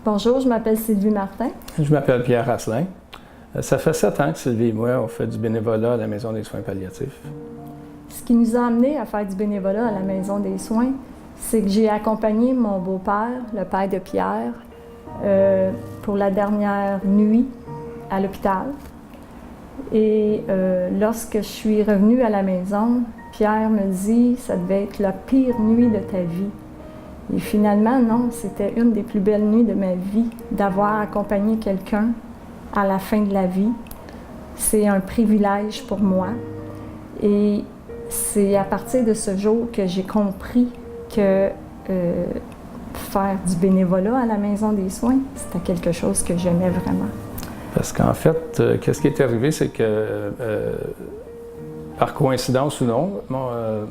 Bonjour, je m'appelle Sylvie Martin. Je m'appelle Pierre Asselin. Ça fait 7 ans que Sylvie et moi, on fait du bénévolat à la Maison des soins palliatifs. Ce qui nous a amenés à faire du bénévolat à la Maison des soins, c'est que j'ai accompagné mon beau-père, le père de Pierre, pour la dernière nuit à l'hôpital. Et lorsque je suis revenue à la maison, Pierre me dit « ça devait être la pire nuit de ta vie ». Et finalement, non, c'était une des plus belles nuits de ma vie, d'avoir accompagné quelqu'un à la fin de la vie. C'est un privilège pour moi. Et c'est à partir de ce jour que j'ai compris que faire du bénévolat à la Maison des soins, c'était quelque chose que j'aimais vraiment. Parce qu'en fait, qu'est-ce qui est arrivé, c'est que, par coïncidence ou non,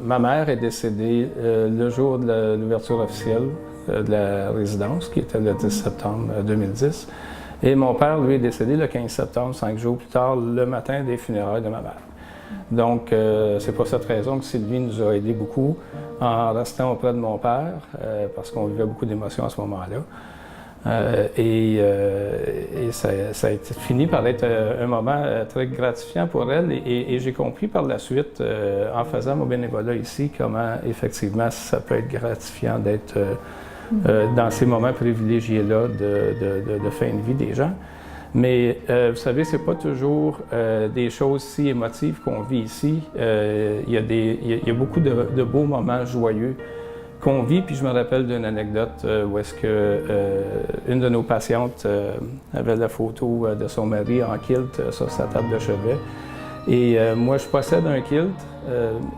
ma mère est décédée le jour de l'ouverture officielle de la résidence, qui était le 10 septembre 2010. Et mon père, lui, est décédé le 15 septembre, 5 jours plus tard, le matin des funérailles de ma mère. Donc, c'est pour cette raison que Sylvie nous a aidés beaucoup en restant auprès de mon père, parce qu'on vivait beaucoup d'émotions à ce moment-là. Et ça a été fini par être un moment très gratifiant pour elle. Et j'ai compris par la suite, en faisant mon bénévolat ici, comment effectivement ça peut être gratifiant d'être dans ces moments privilégiés-là de fin de vie des gens. Mais vous savez, c'est pas toujours des choses si émotives qu'on vit ici. Il y a beaucoup de beaux moments joyeux qu'on vit, puis je me rappelle d'une anecdote où est-ce que une de nos patientes avait la photo de son mari en kilt sur sa table de chevet. Et moi, je possède un kilt,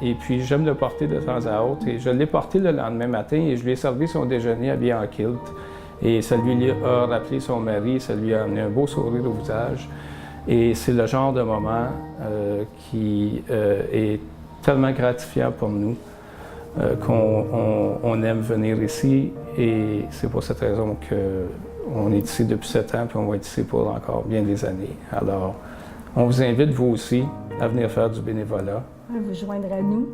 et puis j'aime le porter de temps à autre. Et je l'ai porté le lendemain matin et je lui ai servi son déjeuner habillé en kilt. Et ça lui a rappelé son mari, ça lui a amené un beau sourire au visage. Et c'est le genre de moment qui est tellement gratifiant pour nous. Qu'on aime venir ici, et c'est pour cette raison qu'on est ici depuis 7 ans, puis on va être ici pour encore bien des années. Alors, on vous invite, vous aussi, à venir faire du bénévolat. À vous joindre à nous.